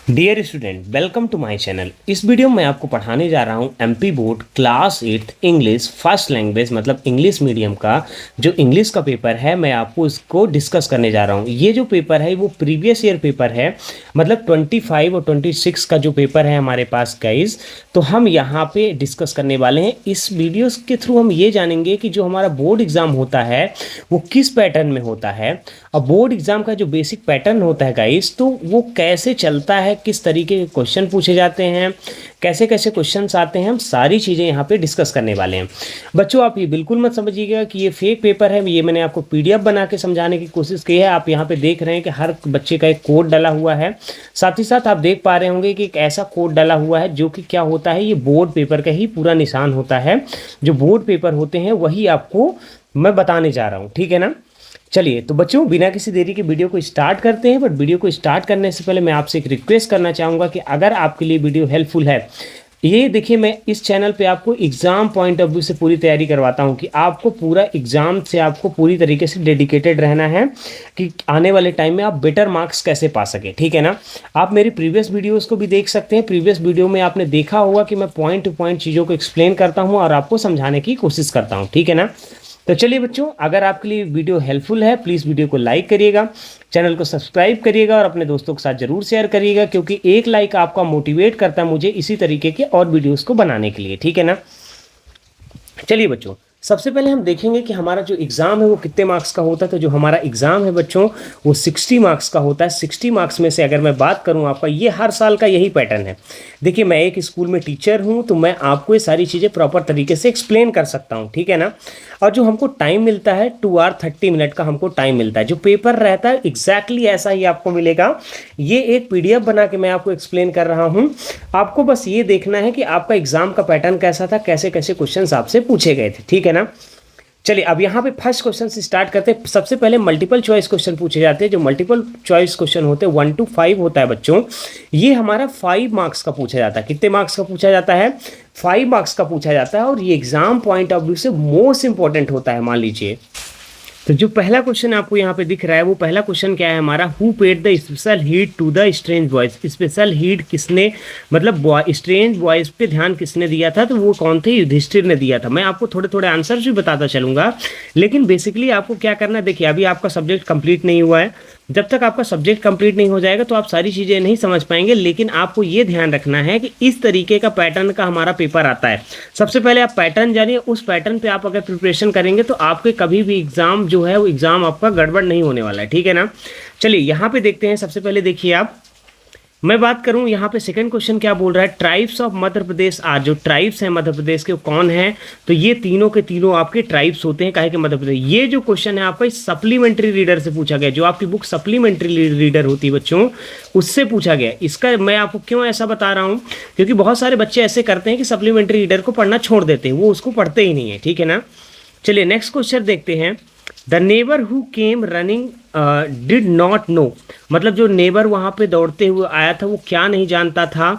Dear student, welcome to my channel. इस video में आपको पढ़ाने जा रहा हूं MP board class 8 English first language मतलब इंग्लिश मीडियम का जो इंग्लिश का पेपर है। मैं आपको इसको डिस्कस करने जा रहा हूं। ये जो पेपर है वो प्रीवियस ईयर पेपर है, मतलब 25 और 26 का जो पेपर है हमारे पास गाइज। तो हम यहाँ पे डिस्कस करने वाले हैं। इस वीडियो के थ्रू हम ये जानेंगे कि जो हमारा बोर्ड एग्ज़ाम होता है वो किस पैटर्न में होता है, और बोर्ड एग्ज़ाम का जो बेसिक पैटर्न होता है गाइस तो वो कैसे चलता है, किस तरीके के क्वेश्चन पूछे जाते हैं, कैसे कैसे क्वेश्चंस आते हैं, हम सारी चीज़ें यहाँ पे डिस्कस करने वाले हैं। बच्चों आप ये बिल्कुल मत समझिएगा कि ये फेक पेपर है। ये मैंने आपको पीडीएफ बना के समझाने की कोशिश की है। आप यहाँ पे देख रहे हैं कि हर बच्चे का एक कोड डला हुआ है। साथ ही साथ आप देख पा रहे होंगे कि एक ऐसा कोड डला हुआ है जो कि क्या होता है, ये बोर्ड पेपर का ही पूरा निशान होता है। जो बोर्ड पेपर होते हैं वही आपको मैं बताने जा रहा हूँ, ठीक है ना। चलिए तो बच्चों बिना किसी देरी के वीडियो को स्टार्ट करते हैं। बट वीडियो को स्टार्ट करने से पहले मैं आपसे एक रिक्वेस्ट करना चाहूँगा कि अगर आपके लिए वीडियो हेल्पफुल है, ये देखिए मैं इस चैनल पे आपको एग्ज़ाम पॉइंट ऑफ व्यू से पूरी तैयारी करवाता हूँ कि आपको पूरा एग्ज़ाम से आपको पूरी तरीके से डेडिकेटेड रहना है कि आने वाले टाइम में आप बेटर मार्क्स कैसे पा सके, ठीक है ना। आप मेरी प्रीवियस वीडियोज़ को भी देख सकते हैं। प्रीवियस वीडियो में आपने देखा होगा कि मैं पॉइंट टू पॉइंट चीज़ों को एक्सप्लेन करता हूँ और आपको समझाने की कोशिश करता हूँ, ठीक है ना। तो चलिए बच्चों, अगर आपके लिए वीडियो हेल्पफुल है प्लीज़ वीडियो को लाइक करिएगा, चैनल को सब्सक्राइब करिएगा और अपने दोस्तों के साथ ज़रूर शेयर करिएगा, क्योंकि एक लाइक आपका मोटिवेट करता है मुझे इसी तरीके के और वीडियोस को बनाने के लिए, ठीक है ना। चलिए बच्चों, सबसे पहले हम देखेंगे कि हमारा जो एग्ज़ाम है वो कितने मार्क्स का होता है। तो जो हमारा एग्ज़ाम है बच्चों वो 60 मार्क्स का होता है। 60 मार्क्स में से अगर मैं बात करूं आपका, ये हर साल का यही पैटर्न है। देखिए मैं एक स्कूल में टीचर हूं तो मैं आपको ये सारी चीज़ें प्रॉपर तरीके से एक्सप्लेन कर सकता हूं, ठीक है ना। और जो हमको टाइम मिलता है 2 आवर 30 मिनट का हमको टाइम मिलता है। जो पेपर रहता है एग्जैक्टली ऐसा ही आपको मिलेगा। ये एक पीडीएफ बना के मैं आपको एक्सप्लेन कर रहा हूँ। आपको बस ये देखना है कि आपका एग्ज़ाम का पैटर्न कैसा था, कैसे कैसे क्वेश्चन आपसे पूछे गए थे, ठीक है ना। चलिए अब यहाँ पे फर्स्ट क्वेश्चन से स्टार्ट करते हैं। सबसे पहले मल्टीपल चॉइस क्वेश्चन पूछे जाते हैं। जो मल्टीपल चॉइस क्वेश्चन होते हैं 1 to 5 होता है बच्चों। ये हमारा 5 मार्क्स का पूछा जाता है। कितने मार्क्स का पूछा जाता है? 5 मार्क्स का पूछा जाता है। और ये एग्जाम पॉइंट ऑफ व्यू से मोस्ट इंपॉर्टेंट होता है। मान लीजिए तो जो पहला क्वेश्चन आपको यहाँ पे दिख रहा है वो पहला क्वेश्चन क्या है हमारा, who paid the special heat to the strange boys. Special heat किसने, मतलब स्ट्रेंज बॉयज पे ध्यान किसने दिया था, तो वो कौन थे, युधिष्ठिर ने दिया था। मैं आपको थोड़े थोड़े आंसर्स भी बताता चलूंगा, लेकिन बेसिकली आपको क्या करना है, देखिए अभी आपका सब्जेक्ट कंप्लीट नहीं हुआ है। जब तक आपका सब्जेक्ट कंप्लीट नहीं हो जाएगा तो आप सारी चीज़ें नहीं समझ पाएंगे। लेकिन आपको ये ध्यान रखना है कि इस तरीके का पैटर्न का हमारा पेपर आता है। सबसे पहले आप पैटर्न जानिए, उस पैटर्न पे आप अगर प्रिपरेशन करेंगे तो आपके कभी भी एग्जाम जो है वो एग्जाम आपका गड़बड़ नहीं होने वाला है, ठीक है ना। चलिए यहाँ पे देखते हैं। सबसे पहले देखिए आप, मैं बात करूं यहाँ पे सेकंड क्वेश्चन क्या बोल रहा है, tribes of Madhya Pradesh are. जो ट्राइब्स हैं मध्य प्रदेश के कौन हैं, तो ये तीनों के तीनों आपके ट्राइब्स होते हैं काहे के मध्य प्रदेश। ये जो क्वेश्चन है आपका सप्लीमेंट्री रीडर से पूछा गया। जो आपकी बुक सप्लीमेंट्री रीडर होती है बच्चों, उससे पूछा गया। इसका मैं आपको क्यों ऐसा बता रहा हूँ, क्योंकि बहुत सारे बच्चे ऐसे करते हैं कि सप्लीमेंट्री रीडर को पढ़ना छोड़ देते हैं, वो उसको पढ़ते ही नहीं है, ठीक है ना। चलिए नेक्स्ट क्वेश्चन देखते हैं। The neighbour who came running did not know, मतलब जो नेबर वहाँ पे दौड़ते हुए आया था वो क्या नहीं जानता था,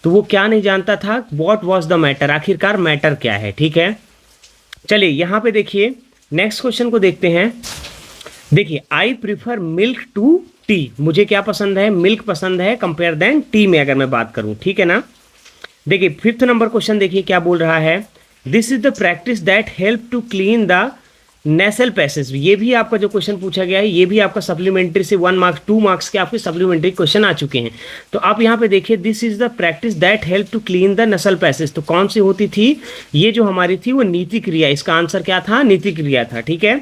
तो वो क्या नहीं जानता था, वॉट वॉज द मैटर, आखिरकार मैटर क्या है, ठीक है। चलिए यहाँ पे देखिए नेक्स्ट क्वेश्चन को देखते हैं। देखिए I prefer milk to tea, मुझे क्या पसंद है, मिल्क पसंद है कंपेयर देन टी में अगर मैं बात करूँ, ठीक है ना। देखिए फिफ्थ नंबर क्वेश्चन देखिए क्या बोल रहा है, this is the practice that help to clean the nasal passage. ये भी आपका जो क्वेश्चन पूछा गया है, ये भी आपका सप्लीमेंट्री से 1 मार्क्स 2 मार्क्स के आपके सप्लीमेंट्री क्वेश्चन आ चुके हैं। तो आप यहाँ पे देखिए, this is the practice that help to clean the nasal passage. तो कौन सी होती थी, ये जो हमारी थी वो नीति क्रिया। इसका आंसर क्या था, नीति क्रिया था, ठीक है।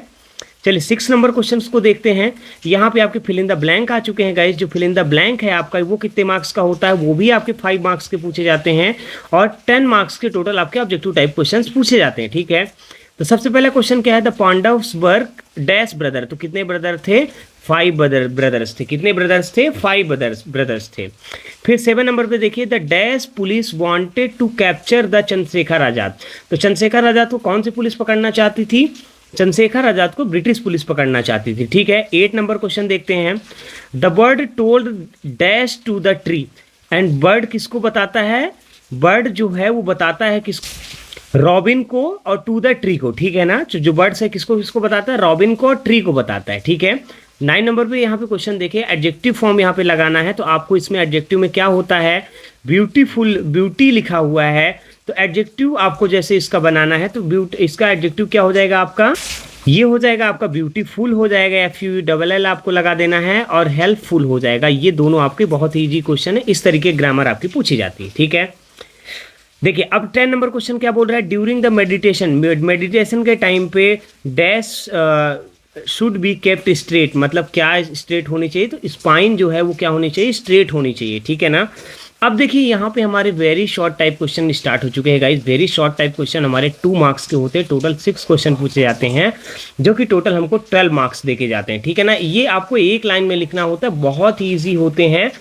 चलिए 6 नंबर क्वेश्चन को देखते हैं। यहाँ पे आपके फिल इन द ब्लैंक आ चुके हैं गाइस। जो फिल इन द ब्लैंक है आपका वो कितने मार्क्स का होता है, वो भी आपके 5 मार्क्स के पूछे जाते हैं और 10 मार्क्स के टोटल आपके ऑब्जेक्टिव टाइप क्वेश्चन पूछे जाते हैं, ठीक है। तो सबसे पहला क्वेश्चन क्या है, the Pandavas were dash brother. तो कितने ब्रदर थे, 5 ब्रदर्स थे। कितने ब्रदर्स थे, 5 ब्रदर्स थे। फिर 7 नंबर पे देखिए, the dash police wanted to capture the Chandrashekhar Azad. तो चंद्रशेखर आजाद को कौन सी पुलिस पकड़ना चाहती थी, चंद्रशेखर आजाद को ब्रिटिश पुलिस पकड़ना चाहती थी, ठीक है। 8 नंबर क्वेश्चन देखते हैं। The bird told dash to the tree. And bird किसको बताता है, बर्ड जो है वो बताता है किस, रॉबिन को और टू द ट्री को, ठीक है ना। जो बर्ड्स है किसको किसको बताता है, रॉबिन को और ट्री को बताता है, ठीक है। 9 नंबर पे यहाँ पे क्वेश्चन देखिए, एडजेक्टिव फॉर्म यहाँ पे लगाना है, तो आपको इसमें एडजेक्टिव में क्या होता है, ब्यूटीफुल, ब्यूटी लिखा हुआ है, तो एडजेक्टिव आपको जैसे इसका बनाना है, तो ब्यूटी, इसका एडजेक्टिव क्या हो जाएगा आपका, ये हो जाएगा आपका ब्यूटीफुल हो जाएगा, FULL आपको लगा देना है, और हेल्पफुल हो जाएगा। ये दोनों आपके बहुत ही ईजी क्वेश्चन है, इस तरीके ग्रामर आपकी पूछी जाती है, ठीक है। देखिए अब 10 नंबर क्वेश्चन क्या बोल रहा है, ड्यूरिंग द मेडिटेशन, मेडिटेशन के टाइम पे dash should be kept straight, मतलब क्या स्ट्रेट होनी चाहिए, तो स्पाइन जो है वो क्या होनी चाहिए, स्ट्रेट होनी चाहिए, ठीक है ना। अब देखिए यहाँ पे हमारे very short type question start हो चुके हैं guys. Very short type question हमारे 2 मार्क्स के होते हैं, टोटल 6 क्वेश्चन पूछे जाते हैं, जो कि टोटल हमको 12 मार्क्स देके जाते हैं, ठीक है ना। ये आपको एक लाइन में लिखना होता है, बहुत ही ईजी होते हैं,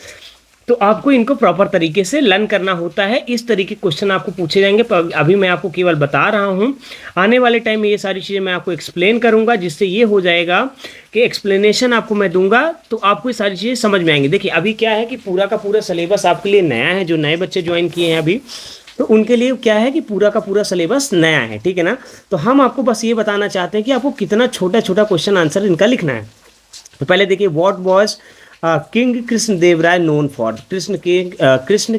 तो आपको इनको प्रॉपर तरीके से लर्न करना होता है। इस तरीके क्वेश्चन आपको पूछे जाएंगे, पर अभी मैं आपको केवल बता रहा हूँ, आने वाले टाइम में ये सारी चीज़ें मैं आपको एक्सप्लेन करूँगा, जिससे ये हो जाएगा कि एक्सप्लेनेशन आपको मैं दूंगा तो आपको ये सारी चीज़ें समझ में आएंगी। देखिए अभी क्या है कि पूरा का पूरा सिलेबस आपके लिए नया है, जो नए बच्चे ज्वाइन किए हैं अभी, तो उनके लिए क्या है कि पूरा का पूरा सिलेबस नया है, ठीक है ना। तो हम आपको बस ये बताना चाहते हैं कि आपको कितना छोटा छोटा क्वेश्चन आंसर इनका लिखना है। तो पहले देखिए, what was king Krishna Dev Raya known for, Krishna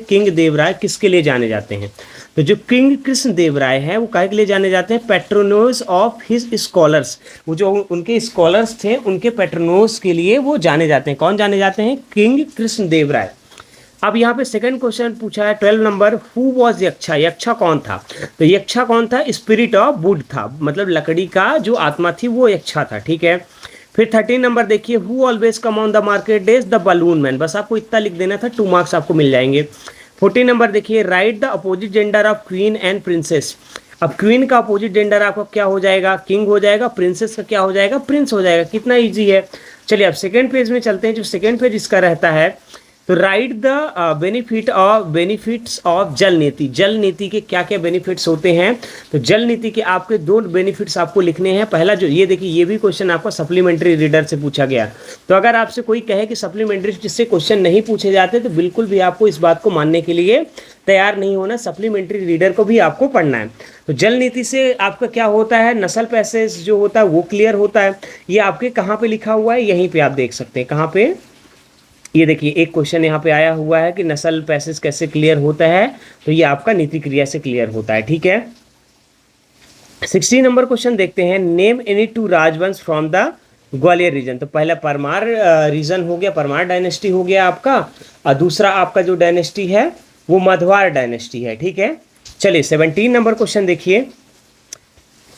king Dev Raya किसके लिए जाने जाते हैं, तो जो किंग कृष्ण देव राय है वो काहे के लिए जाने जाते हैं, पैट्रोनोस ऑफ हिज स्कॉलर्स, वो जो उनके स्कॉलर्स थे उनके पैट्रोनोस के लिए वो जाने जाते हैं। कौन जाने जाते हैं, किंग कृष्ण देव राय। अब यहाँ पे सेकंड क्वेश्चन पूछा है 12 नंबर, हु वॉज यक्षा, यक्षा कौन था, तो यक्षा कौन था, स्पिरिट ऑफ वुड था, मतलब लकड़ी का जो आत्मा थी वो यक्षा था, ठीक है। फिर 13 नंबर देखिए, who always come on the market days, the balloon man, बस आपको इतना लिख देना था, 2 मार्क्स आपको मिल जाएंगे। 14 नंबर देखिए, right the opposite gender of queen and princess, अब क्वीन का अपोजिट जेंडर आपका क्या हो जाएगा, किंग हो जाएगा, प्रिंसेस का क्या हो जाएगा, प्रिंस हो जाएगा। कितना ईजी है। चलिए अब सेकेंड पेज में चलते हैं, जो सेकेंड पेज इसका रहता है, तो राइट द बेनिफिट्स ऑफ जल नीति, जल नीति के क्या क्या बेनिफिट्स होते हैं, तो जल नीति के आपके 2 बेनिफिट्स आपको लिखने हैं। पहला जो ये देखिए, ये भी क्वेश्चन आपको सप्लीमेंट्री रीडर से पूछा गया, तो अगर आपसे कोई कहे कि सप्लीमेंट्री जिससे क्वेश्चन नहीं पूछे जाते, तो बिल्कुल भी आपको इस बात को मानने के लिए तैयार नहीं होना, सप्लीमेंट्री रीडर को भी आपको पढ़ना है। तो जल नीति से आपका क्या होता है, नस्ल पैसेज जो होता है वो क्लियर होता है। ये आपके कहाँ पे लिखा हुआ है, यहीं पे आप देख सकते हैं, कहाँ पे, ये देखिए एक क्वेश्चन यहाँ पे आया हुआ है कि नस्ल पैसेज कैसे क्लियर होता है, तो ये आपका नीति क्रिया से क्लियर होता है, ठीक है। 16 नंबर क्वेश्चन देखते हैं, नेम एनी 2 राजवंश फ्रॉम द ग्वालियर रीजन, तो पहला परमार रीजन हो गया, परमार डायनेस्टी हो गया आपका, और दूसरा आपका जो डायनेस्टी है वो मधवार डायनेस्टी है, ठीक है। चलिए 17 नंबर क्वेश्चन देखिए,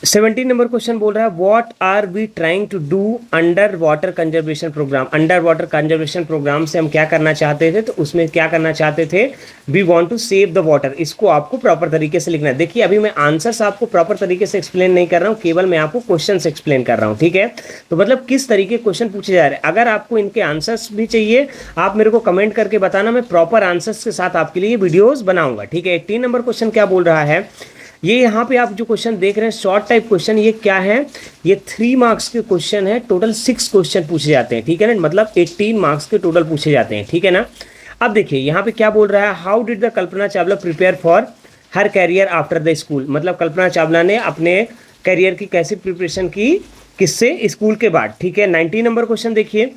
17 नंबर क्वेश्चन बोल रहा है, what are we trying to do under water conservation program, under water conservation program से हम क्या करना चाहते थे, तो उसमें क्या करना चाहते थे, we want to save the water. इसको आपको प्रॉपर तरीके से लिखना है। देखिए अभी मैं आंसर्स आपको प्रॉपर तरीके से एक्सप्लेन नहीं कर रहा हूँ, केवल मैं आपको क्वेश्चन एक्सप्लेन कर रहा हूँ, ठीक है। तो मतलब किस तरीके क्वेश्चन पूछे जा रहे हैं, अगर आपको इनके आंसर्स भी चाहिए आप मेरे को कमेंट करके बताना, मैं प्रॉपर आंसर्स के साथ आपके लिए वीडियोज़ बनाऊंगा, ठीक है। 18 नंबर क्वेश्चन क्या बोल रहा है, ये यहाँ पे आप जो क्वेश्चन देख रहे हैं शॉर्ट टाइप क्वेश्चन, ये क्या है, ये 3 मार्क्स के क्वेश्चन है, टोटल 6 क्वेश्चन पूछे जाते हैं, ठीक है ना, मतलब 18 मार्क्स के टोटल पूछे जाते हैं, ठीक है ना। अब देखिए यहाँ पे क्या बोल रहा है, how did the Kalpana Chawla prepare for her career after the school, मतलब कल्पना चावला ने अपने करियर की कैसे प्रिपरेशन की, किससे, स्कूल के बाद, ठीक है। 19 नंबर क्वेश्चन देखिए,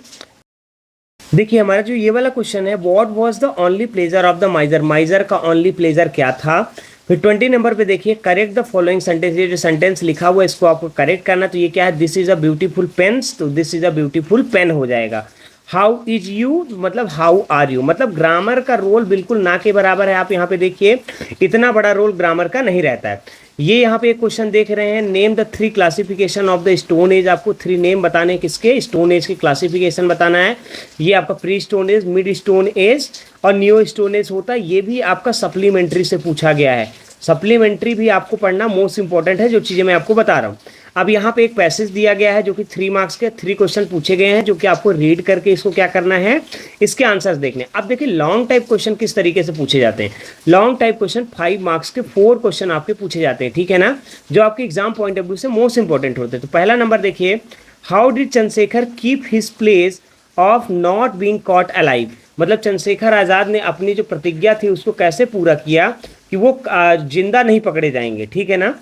देखिए हमारा जो ये वाला क्वेश्चन है, what was the only pleasure of the माइजर, माइजर का ओनली प्लेजर क्या था। फिर 20 नंबर पे देखिए, करेक्ट द फॉलोइंग सेंटेंस, ये जो सेंटेंस लिखा हुआ है इसको आपको करेक्ट करना, तो ये क्या है, this is a beautiful pens, तो this is a beautiful pen हो जाएगा। हाउ इज यू, मतलब हाउ आर यू, मतलब ग्रामर का रोल बिल्कुल ना के बराबर है। आप यहाँ पे देखिए इतना बड़ा रोल ग्रामर का नहीं रहता है। ये यहाँ पे एक क्वेश्चन देख रहे हैं, name the 3 classification of the stone age, आपको 3 नेम बताने किसके, स्टोन एज के क्लासिफिकेशन बताना है। ये आपका pre stone age, mid stone age और न्यू स्टोन एज होता है। ये भी आपका सप्लीमेंट्री से पूछा गया है, सप्लीमेंट्री भी आपको पढ़ना मोस्ट इंपॉर्टेंट है, जो चीज़ें मैं आपको बता रहा हूँ। अब यहाँ पे एक पैसेज दिया गया है जो कि 3 मार्क्स के 3 क्वेश्चन पूछे गए हैं, जो कि आपको रीड करके इसको क्या करना है, इसके आंसर्स देखने। अब देखिए लॉन्ग टाइप क्वेश्चन किस तरीके से पूछे जाते हैं। लॉन्ग टाइप क्वेश्चन 5 मार्क्स के 4 क्वेश्चन आपके पूछे जाते हैं, ठीक है ना, जो आपके एग्जाम पॉइंट ऑफ व्यू से मोस्ट इंपॉर्टेंट होते हैं। तो पहला नंबर देखिए, how did Chandrashekhar keep his place of not being caught alive, मतलब चंद्रशेखर आज़ाद ने अपनी जो प्रतिज्ञा थी उसको कैसे पूरा किया कि वो जिंदा नहीं पकड़े जाएंगे, ठीक है ना।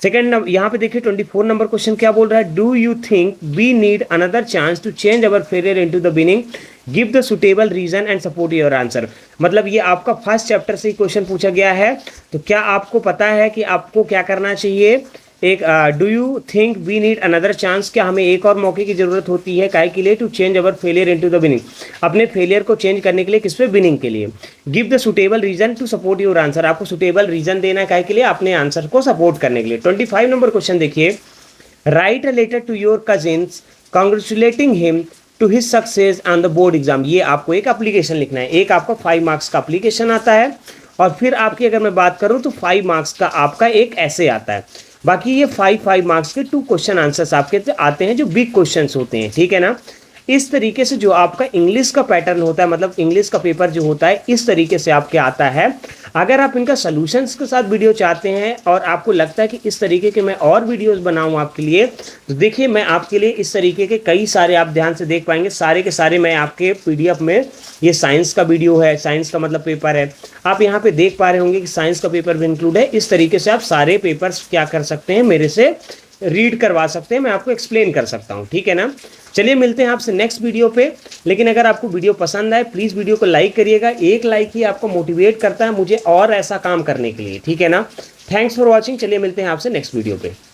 सेकंड यहाँ पे देखिए 24 नंबर क्वेश्चन क्या बोल रहा है, do you think we need another chance to change our failure into the winning, give the suitable reason and support your answer. मतलब ये आपका फर्स्ट चैप्टर से ही क्वेश्चन पूछा गया है, तो क्या आपको पता है कि आपको क्या करना चाहिए। एक do you think we need another chance, क्या हमें एक और मौके की जरूरत होती है काहे के लिए, to change our failure into the winning, अपने फेलियर को चेंज करने के लिए, किस पे, विनिंग के लिए। Give the suitable reason to support your answer, आपको सुटेबल रीजन देना है काहे के लिए, अपने आंसर को सपोर्ट करने के लिए। 25 नंबर क्वेश्चन देखिए, write a letter to your cousins congratulating him to his success on the board exam. ये आपको एक एप्लीकेशन लिखना है, एक आपका 5 मार्क्स का एप्लीकेशन आता है, और फिर आपकी अगर मैं बात करूं तो 5 मार्क्स का आपका एक ऐसे आता है। बाकी ये 5 मार्क्स के 2 क्वेश्चन आंसर्स आपके आते हैं जो बिग क्वेश्चंस होते हैं, ठीक है ना। इस तरीके से जो आपका इंग्लिश का पैटर्न होता है, मतलब इंग्लिश का पेपर जो होता है इस तरीके से आपके आता है। अगर आप इनका सॉल्यूशंस के साथ वीडियो चाहते हैं और आपको लगता है कि इस तरीके के मैं और वीडियोस बनाऊं आपके लिए, तो देखिए मैं आपके लिए इस तरीके के कई सारे, आप ध्यान से देख पाएंगे सारे के सारे मैं आपके पीडीएफ में, ये साइंस का वीडियो है, साइंस का मतलब पेपर है, आप यहाँ पे देख पा रहे होंगे कि साइंस का पेपर भी इंक्लूड है। इस तरीके से आप सारे पेपर्स क्या कर सकते हैं, मेरे से रीड करवा सकते हैं, मैं आपको एक्सप्लेन कर सकता हूँ, ठीक है ना। चलिए मिलते हैं आपसे नेक्स्ट वीडियो पे। लेकिन अगर आपको वीडियो पसंद आए प्लीज़ वीडियो को लाइक करिएगा, एक लाइक ही आपको मोटिवेट करता है मुझे और ऐसा काम करने के लिए, ठीक है ना। थैंक्स फॉर वॉचिंग, चलिए मिलते हैं आपसे नेक्स्ट वीडियो पे।